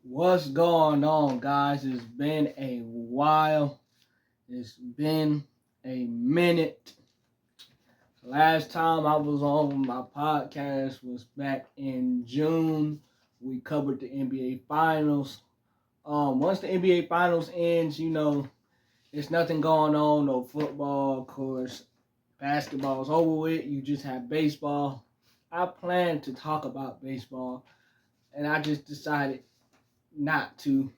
What's going on, guys? It's been a while. It's been a minute. Last time I was on my podcast was back in June. We covered the NBA Finals. Once the NBA Finals ends, there's nothing going on. No football, of course. Basketball's over with. You just have baseball. I plan to talk about baseball, and I just decided not to.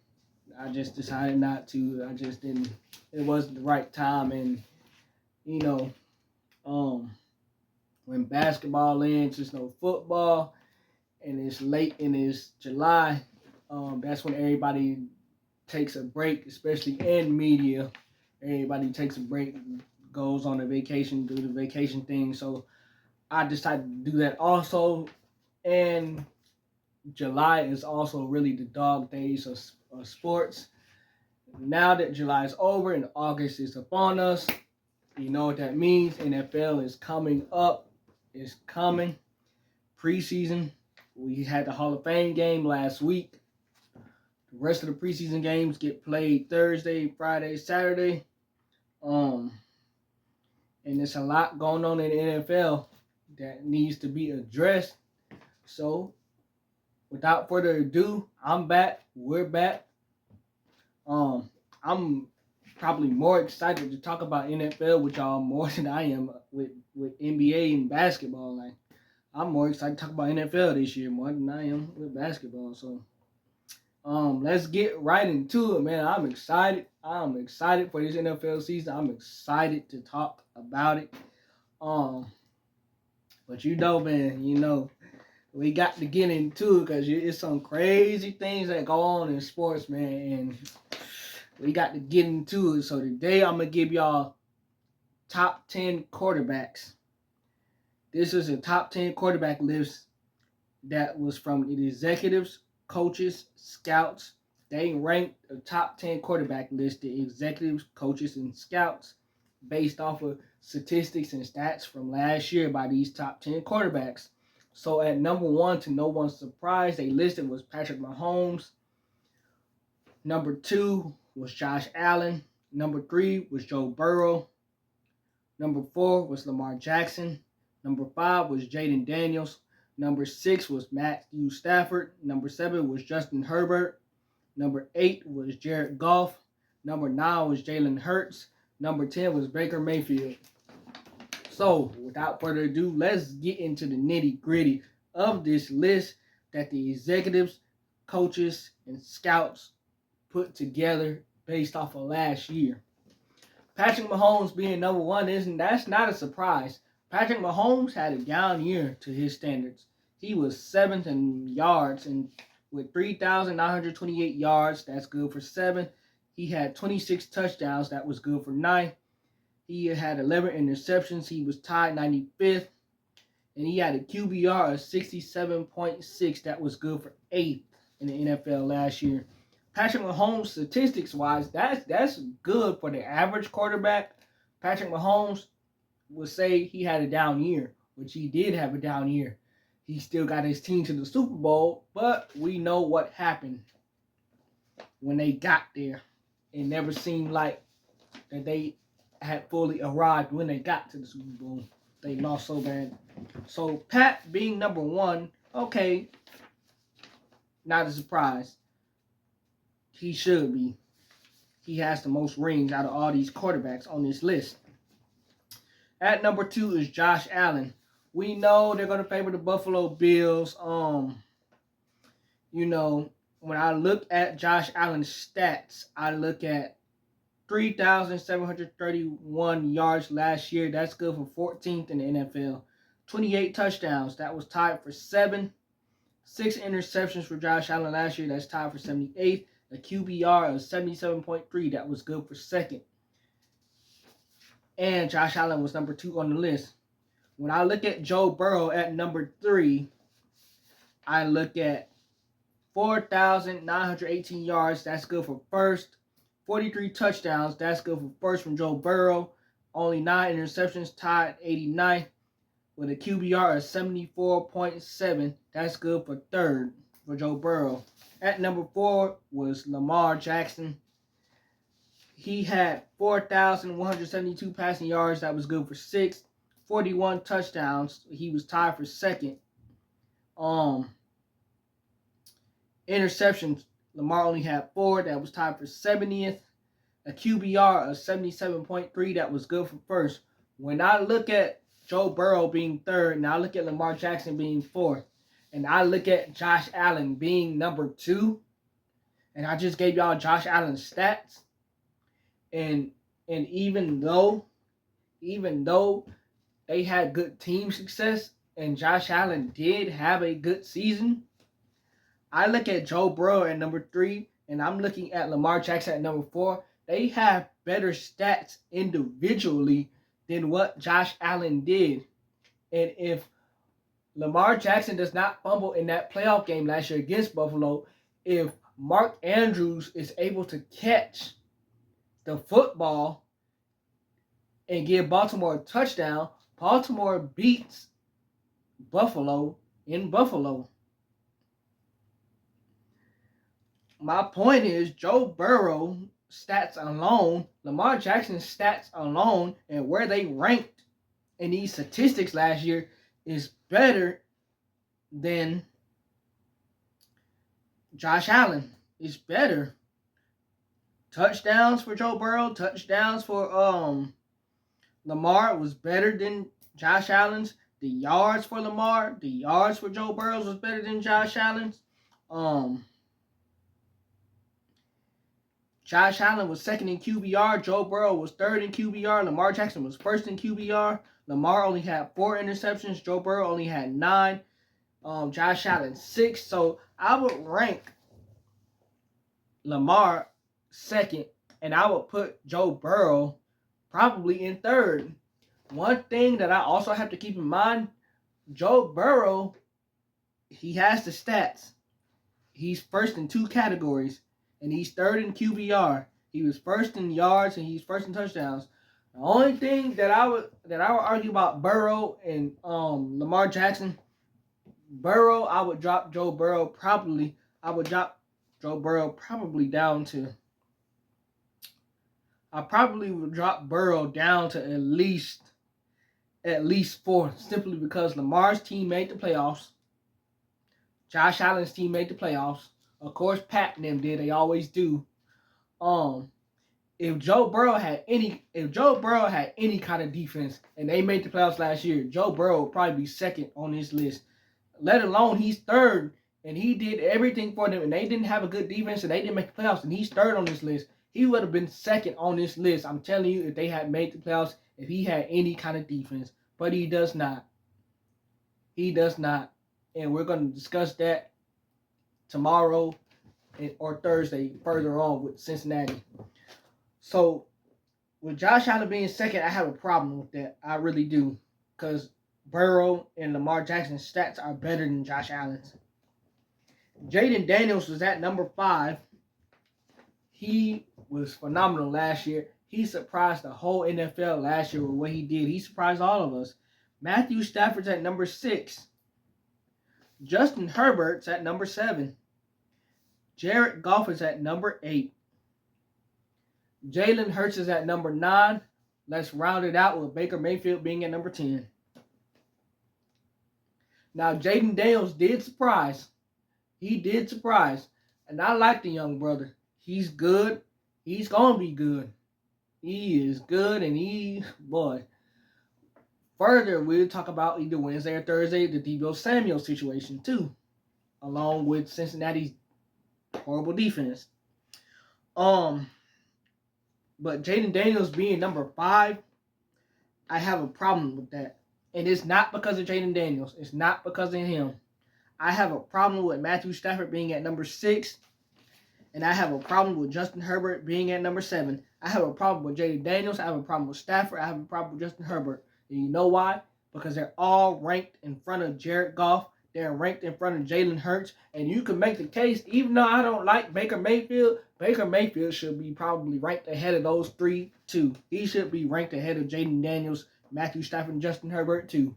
I just decided not to. I just didn't. It wasn't the right time, and you know, um, when basketball ends, there's no football, and it's late and it's July. That's when everybody takes a break, especially in media. Everybody takes a break, goes on a vacation, do the vacation thing. So I decided to do that also, and July is also really the dog days of sports. Now that July is over and August is upon us, you know what that means. NFL is coming up. It's coming. Preseason. We had the Hall of Fame game last week. The rest of the preseason games get played Thursday, Friday, Saturday. And there's a lot going on in the NFL that needs to be addressed. So, without further ado, I'm back. We're back. I'm probably more excited to talk about NFL with y'all more than I am with NBA and basketball. Like, I'm more excited to talk about NFL this year more than I am with basketball. So, let's get right into it, man. I'm excited. I'm excited for this NFL season. I'm excited to talk about it. But man, we got to get into it because it's some crazy things that go on in sports, man, and we got to get into it. So today I'm going to give y'all top 10 quarterbacks. This is a top 10 quarterback list that was from the executives, coaches, scouts. They ranked a top 10 quarterback list, the executives, coaches, and scouts based off of statistics and stats from last year by these top 10 quarterbacks. So at number one, to no one's surprise, they listed was Patrick Mahomes. Number two was Josh Allen. Number three was Joe Burrow. Number four was Lamar Jackson. Number five was Jaden Daniels. Number six was Matthew Stafford. Number seven was Justin Herbert. Number 8 was Jared Goff. Number 9 was Jalen Hurts. Number 10 was Baker Mayfield. So, without further ado, let's get into the nitty-gritty of this list that the executives, coaches, and scouts put together based off of last year. Patrick Mahomes being number one that's not a surprise. Patrick Mahomes had a down year to his standards. He was 7th in yards and with 3,928 yards. That's good for 7. He had 26 touchdowns. That was good for 9. He had 11 interceptions. He was tied 95th. And he had a QBR of 67.6. That was good for 8th in the NFL last year. Patrick Mahomes, statistics-wise, that's good for the average quarterback. Patrick Mahomes would say he had a down year, which he did have a down year. He still got his team to the Super Bowl, but we know what happened when they got there. It never seemed like that they had fully arrived when they got to the Super Bowl. They lost so bad. So Pat being number one, okay, not a surprise. He should be. He has the most rings out of all these quarterbacks on this list. At number 2 is Josh Allen. We know they're going to favor the Buffalo Bills. When I look at Josh Allen's stats, I look at 3,731 yards last year. That's good for 14th in the NFL. 28 touchdowns. That was tied for 7. 6 interceptions for Josh Allen last year. That's tied for 78th. A QBR of 77.3. That was good for 2nd. And Josh Allen was number 2 on the list. When I look at Joe Burrow at number 3, I look at 4,918 yards. That's good for 1st. 43 touchdowns. That's good for 1st from Joe Burrow. Only 9 interceptions, tied 89th with a QBR of 74.7. That's good for 3rd for Joe Burrow. At number 4 was Lamar Jackson. He had 4,172 passing yards. That was good for 6. 41 touchdowns. He was tied for second. Interceptions. Lamar only had 4. That was tied for 70th. A QBR of 77.3. That was good for first. When I look at Joe Burrow being third, and I look at Lamar Jackson being fourth, and I look at Josh Allen being number 2, and I just gave y'all Josh Allen's stats, and even though they had good team success and Josh Allen did have a good season, I look at Joe Burrow at number 3, and I'm looking at Lamar Jackson at number 4. They have better stats individually than what Josh Allen did. And if Lamar Jackson does not fumble in that playoff game last year against Buffalo, if Mark Andrews is able to catch the football and give Baltimore a touchdown, Baltimore beats Buffalo in Buffalo. My point is, Joe Burrow stats alone, Lamar Jackson's stats alone, and where they ranked in these statistics last year is better than Josh Allen. It's better. Touchdowns for Joe Burrow, touchdowns for Lamar was better than Josh Allen's. The yards for Lamar, the yards for Joe Burrow was better than Josh Allen's. Josh Allen was second in QBR. Joe Burrow was third in QBR. Lamar Jackson was first in QBR. Lamar only had 4 interceptions. Joe Burrow only had 9. Josh Allen 6. So I would rank Lamar second, and I would put Joe Burrow probably in third. One thing that I also have to keep in mind, Joe Burrow, he has the stats. He's first in 2 categories, and he's third in QBR. He was first in yards, and he's first in touchdowns. The only thing that I would argue about Burrow and Lamar Jackson, Burrow, I would drop Joe Burrow probably. I would drop Joe Burrow probably down to. I probably would drop Burrow down to at least 4th, simply because Lamar's team made the playoffs. Josh Allen's team made the playoffs. Of course, Pat and them did. They always do. If Joe Burrow had any kind of defense and they made the playoffs last year, Joe Burrow would probably be second on this list. Let alone he's third, and he did everything for them, and they didn't have a good defense, and they didn't make the playoffs, and he's third on this list. He would have been second on this list. I'm telling you, if they had made the playoffs, if he had any kind of defense. But he does not. He does not. And we're going to discuss that tomorrow or Thursday further on with Cincinnati. So, with Josh Allen being second, I have a problem with that. I really do. Because Burrow and Lamar Jackson's stats are better than Josh Allen's. Jaden Daniels was at number 5. He was phenomenal last year. He surprised the whole NFL last year with what he did. He surprised all of us. Matthew Stafford's at number 6. Justin Herbert's at number 7. Jared Goff is at number 8. Jalen Hurts is at number 9. Let's round it out with Baker Mayfield being at number 10. Now, Jaden Daniels did surprise. He did surprise. And I like the young brother. He's good. He's going to be good. He is good, and boy. Further, we'll talk about either Wednesday or Thursday the Deebo Samuel situation, too. Along with Cincinnati's horrible defense. But Jaden Daniels being number 5, I have a problem with that. And it's not because of Jaden Daniels. It's not because of him. I have a problem with Matthew Stafford being at number 6. And I have a problem with Justin Herbert being at number 7. I have a problem with Jaden Daniels. I have a problem with Stafford. I have a problem with Justin Herbert. And you know why? Because they're all ranked in front of Jared Goff. They're ranked in front of Jalen Hurts. And you can make the case, even though I don't like Baker Mayfield should be probably ranked ahead of those 3 too. He should be ranked ahead of Jaden Daniels, Matthew Stafford, and Justin Herbert too.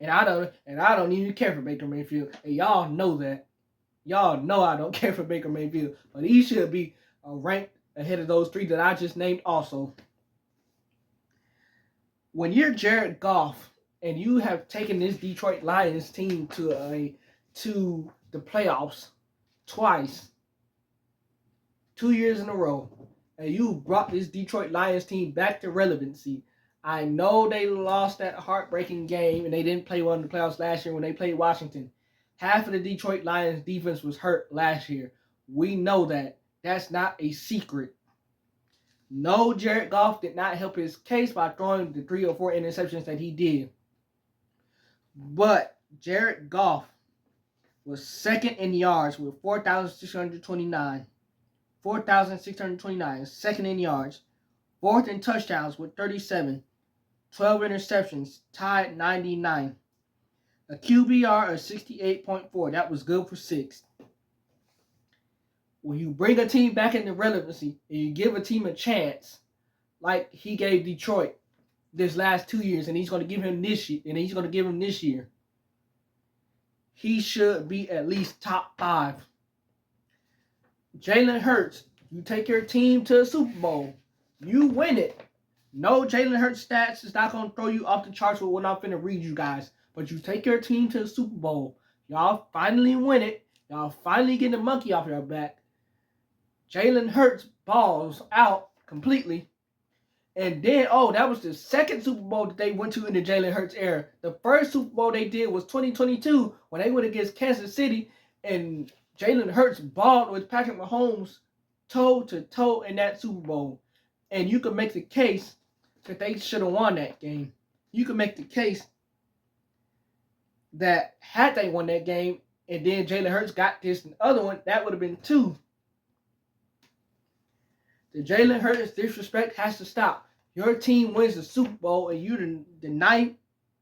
And I don't even care for Baker Mayfield. And y'all know that. Y'all know I don't care for Baker Mayfield, but he should be ranked ahead of those three that I just named also. When you're Jared Goff and you have taken this Detroit Lions team to the playoffs twice, 2 years in a row, and you brought this Detroit Lions team back to relevancy. I know they lost that heartbreaking game and they didn't play well in the playoffs last year when they played Washington. Half of the Detroit Lions defense was hurt last year. We know that. That's not a secret. No, Jared Goff did not help his case by throwing the 3 or 4 interceptions that he did. But Jared Goff was second in yards with 4,629. 4,629, second in yards. Fourth in touchdowns with 37. 12 interceptions, tied 99. A QBR of 68.4. That was good for 6. When you bring a team back into relevancy and you give a team a chance, like he gave Detroit this last 2 years, and he's going to give him this year, he should be at least top 5. Jalen Hurts, you take your team to a Super Bowl, you win it. No, Jalen Hurts stats is not going to throw you off the charts with what I'm finna read you guys. But you take your team to the Super Bowl. Y'all finally win it. Y'all finally get the monkey off your back. Jalen Hurts balls out completely. And then, that was the second Super Bowl that they went to in the Jalen Hurts era. The first Super Bowl they did was 2022 when they went against Kansas City. And Jalen Hurts balled with Patrick Mahomes toe-to-toe in that Super Bowl. And you could make the case that they should have won that game. You could make the case that had they won that game and then Jalen Hurts got this other one, that would have been 2. The Jalen Hurts disrespect has to stop. Your team wins the Super Bowl and you're the 9th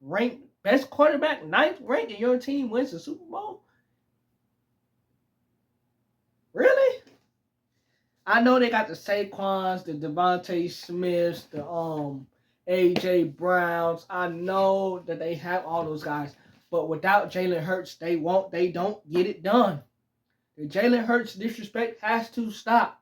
ranked best quarterback, 9th ranked, and your team wins the Super Bowl? Really? I know they got the Saquons, the Devontae Smiths, the AJ Browns. I know that they have all those guys, but without Jalen Hurts, they don't get it done. The Jalen Hurts disrespect has to stop.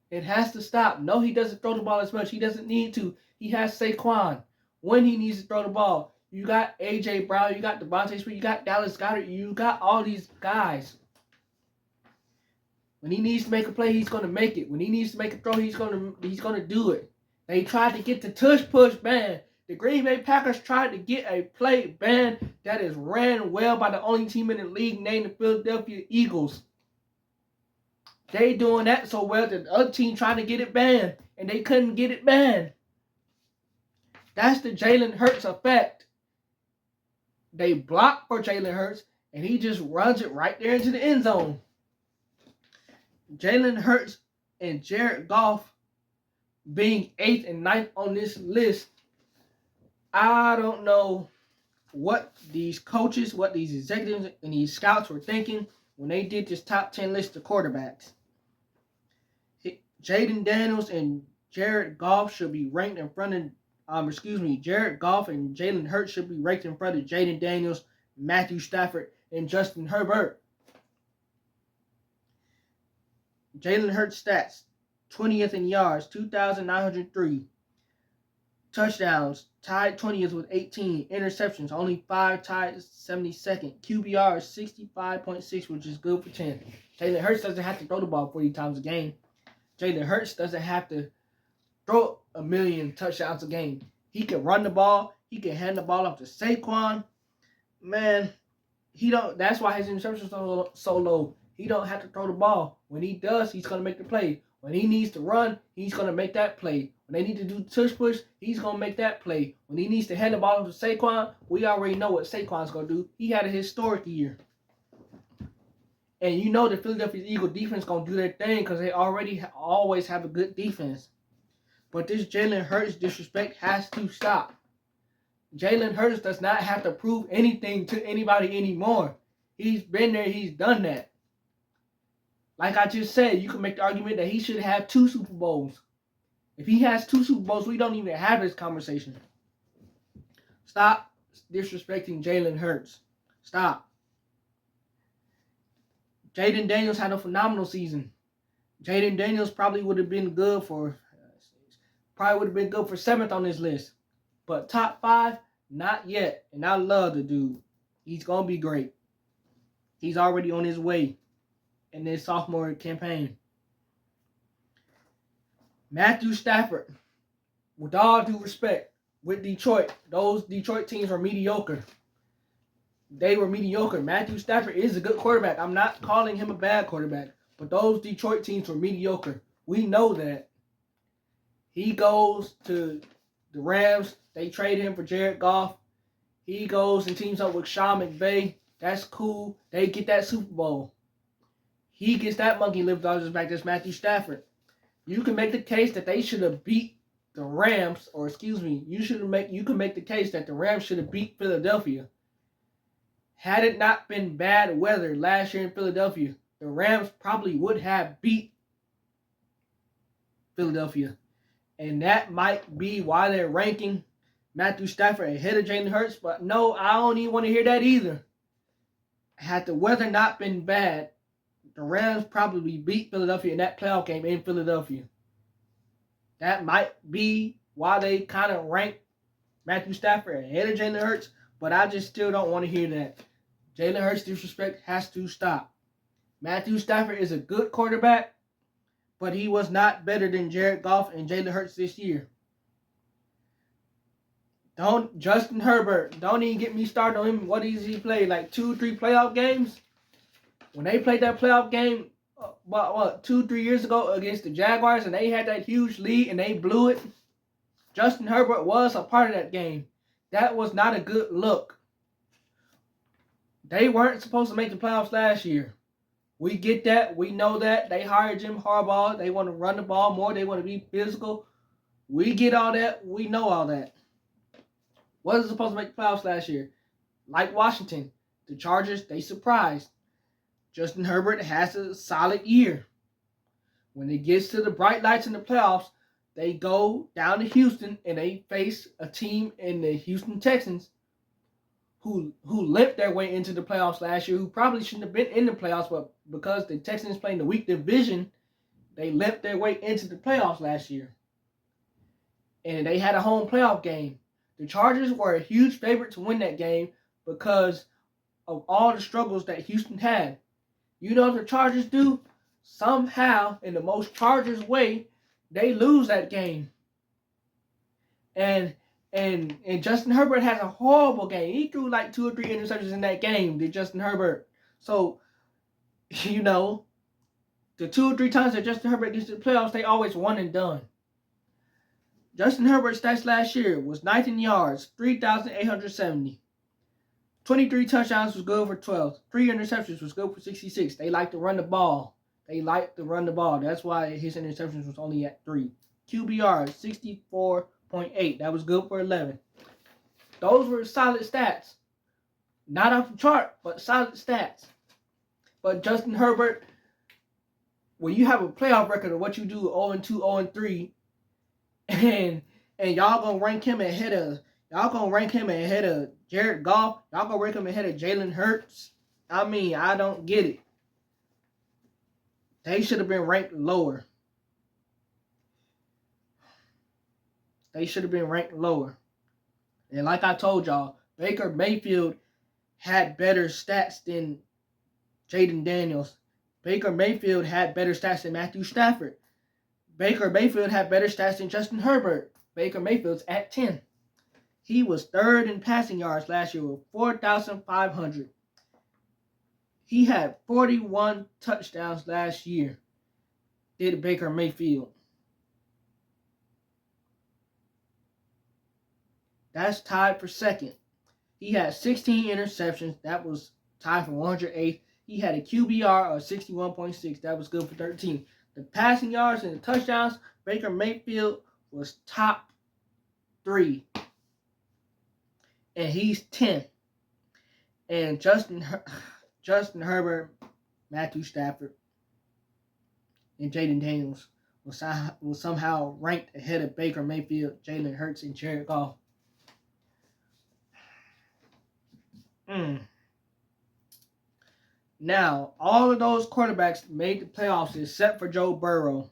It has to stop. No, he doesn't throw the ball as much. He doesn't need to. He has Saquon when he needs to throw the ball. You got AJ Brown, you got Devontae Smith, you got Dallas Goedert, you got all these guys. When he needs to make a play, he's going to make it. When he needs to make a throw, he's going to do it. They tried to get the tush push ban. The Green Bay Packers tried to get a play ban that is ran well by the only team in the league named the Philadelphia Eagles. They doing that so well that the other team trying to get it banned, and they couldn't get it banned. That's the Jalen Hurts effect. They block for Jalen Hurts, and he just runs it right there into the end zone. Jalen Hurts and Jared Goff being 8th and 9th on this list, I don't know what these coaches, what these executives and these scouts were thinking when they did this top 10 list of quarterbacks. Jaden Daniels and Jared Goff should be ranked in front of, Jared Goff and Jalen Hurts should be ranked in front of Jaden Daniels, Matthew Stafford, and Justin Herbert. Jalen Hurts stats, 20th in yards, 2,903. Touchdowns, tied 20th with 18. Interceptions, only 5, tied 72nd. QBR is 65.6, which is good for 10. Jalen Hurts doesn't have to throw the ball 40 times a game. Jalen Hurts doesn't have to throw a million touchdowns a game. He can run the ball. He can hand the ball off to Saquon. Man, that's why his interceptions are so low. He don't have to throw the ball. When he does, he's going to make the play. When he needs to run, he's going to make that play. When they need to do tush push, he's going to make that play. When he needs to hand the ball off to Saquon, we already know what Saquon's going to do. He had a historic year. And you know the Philadelphia Eagles defense going to do their thing because they always have a good defense. But this Jalen Hurts disrespect has to stop. Jalen Hurts does not have to prove anything to anybody anymore. He's been there. He's done that. Like I just said, you can make the argument that he should have 2 Super Bowls. If he has 2 Super Bowls, we don't even have this conversation. Stop disrespecting Jalen Hurts. Stop. Jaden Daniels had a phenomenal season. Jaden Daniels probably would have been good for seventh on this list. But top 5, not yet. And I love the dude. He's gonna be great. He's already on his way in this sophomore campaign. Matthew Stafford, with all due respect, with Detroit, those Detroit teams were mediocre. They were mediocre. Matthew Stafford is a good quarterback. I'm not calling him a bad quarterback, but those Detroit teams were mediocre. We know that. He goes to the Rams. They trade him for Jared Goff. He goes and teams up with Sean McVay. That's cool. They get that Super Bowl. He gets that monkey lifted off his back. That's Matthew Stafford. You can make the case that they should have beat the Rams, or excuse me, you can make the case that the Rams should have beat Philadelphia. Had it not been bad weather last year in Philadelphia, the Rams probably would have beat Philadelphia. And that might be why they're ranking Matthew Stafford ahead of Jalen Hurts. But no, I don't even want to hear that either. Had the weather not been bad, the Rams probably beat Philadelphia in that playoff game in Philadelphia. That might be why they kind of rank Matthew Stafford ahead of Jalen Hurts. But I just still don't want to hear that. Jalen Hurts' disrespect has to stop. Matthew Stafford is a good quarterback, but he was not better than Jared Goff and Jalen Hurts this year. Justin Herbert, don't even get me started on him. What does he play? Like 2-3 playoff games? When they played that playoff game, 2-3 years ago against the Jaguars, and they had that huge lead and they blew it, Justin Herbert was a part of that game. That was not a good look. They weren't supposed to make the playoffs last year. We get that. We know that. They hired Jim Harbaugh. They want to run the ball more. They want to be physical. We get all that. We know all that. Wasn't supposed to make the playoffs last year. Like Washington, the Chargers, they surprised. Justin Herbert has a solid year. When it gets to the bright lights in the playoffs, they go down to Houston and they face a team in the Houston Texans who limped their way into the playoffs last year, who probably shouldn't have been in the playoffs, but because the Texans playing the weak division, they limped their way into the playoffs last year. And they had a home playoff game. The Chargers were a huge favorite to win that game because of all the struggles that Houston had. You know what the Chargers do? Somehow, in the most Chargers way, they lose that game. And Justin Herbert has a horrible game. He threw like 2 or 3 interceptions in that game, did Justin Herbert. So, you know, the 2 or 3 times that Justin Herbert gets to the playoffs, they always won and done. Justin Herbert's stats last year was 19 yards, 3,870. 23 touchdowns was good for 12. 3 interceptions was good for 66. They like to run the ball. That's why his interceptions was only at 3. QBR, 64.8. That was good for 11. Those were solid stats. Not off the chart, but solid stats. But Justin Herbert, when you have a playoff record of what you do 0-2, 0-3, and y'all gonna rank him ahead of Jared Goff, y'all gonna rank him ahead of Jalen Hurts. I mean, I don't get it. They should have been ranked lower. And like I told y'all, Baker Mayfield had better stats than Jaden Daniels. Baker Mayfield had better stats than Matthew Stafford. Baker Mayfield had better stats than Justin Herbert. Baker Mayfield's at 10. He was 3rd in passing yards last year with 4,500. He had 41 touchdowns last year, did Baker Mayfield. That's tied for 2nd. He had 16 interceptions. That was tied for 108. He had a QBR of 61.6. That was good for 13. The passing yards and the touchdowns, Baker Mayfield was top 3. And he's 10. And Justin Herbert, Matthew Stafford, and Jaden Daniels was somehow ranked ahead of Baker Mayfield, Jalen Hurts, and Jared Goff. Now, all of those quarterbacks made the playoffs except for Joe Burrow.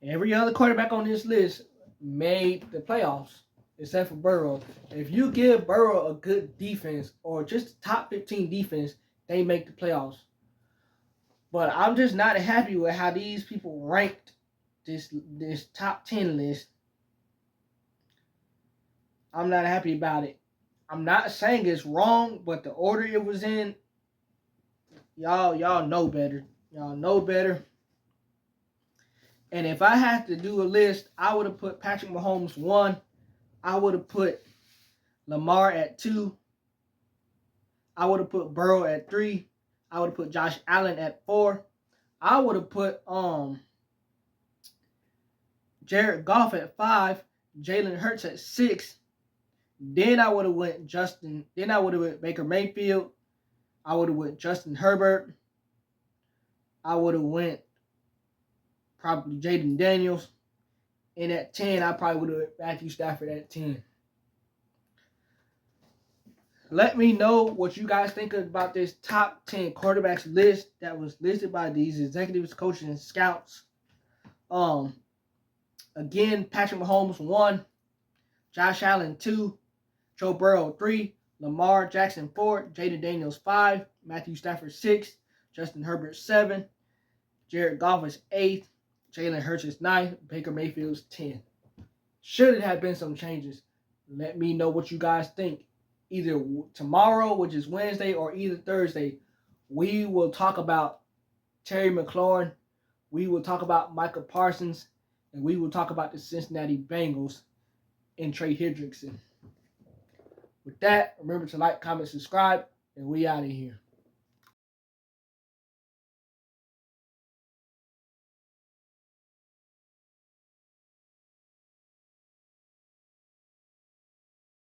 Every other quarterback on this list made the playoffs except for Burrow. If you give Burrow a good defense or just top 15 defense, they make the playoffs. But I'm just not happy with how these people ranked this top 10 list. I'm not happy about it. I'm not saying it's wrong, but the order it was in, y'all know better. Y'all know better. And if I had to do a list, I would have put Patrick Mahomes 1. I would have put Lamar at 2. I would have put Burrow at 3. I would have put Josh Allen at 4. I would have put Jared Goff at 5. Jalen Hurts at 6. Then I would have went Justin. Then I would have went Baker Mayfield. I would have went Justin Herbert. I would have went probably Jaden Daniels. And at 10, I probably would have went Matthew Stafford at 10. Let me know what you guys think about this top 10 quarterbacks list that was listed by these executives, coaches, and scouts. Again, Patrick Mahomes 1, Josh Allen 2, Joe Burrow 3, Lamar Jackson 4, Jaden Daniels 5, Matthew Stafford 6, Justin Herbert 7, Jared Goff is 8, Jalen Hurts is 9, Baker Mayfield's 10. Should it have been some changes? Let me know what you guys think. Either tomorrow, which is Wednesday, or either Thursday, we will talk about Terry McLaurin, we will talk about Micah Parsons, and we will talk about the Cincinnati Bengals and Trey Hendrickson. With that, remember to like, comment, subscribe, and we out of here.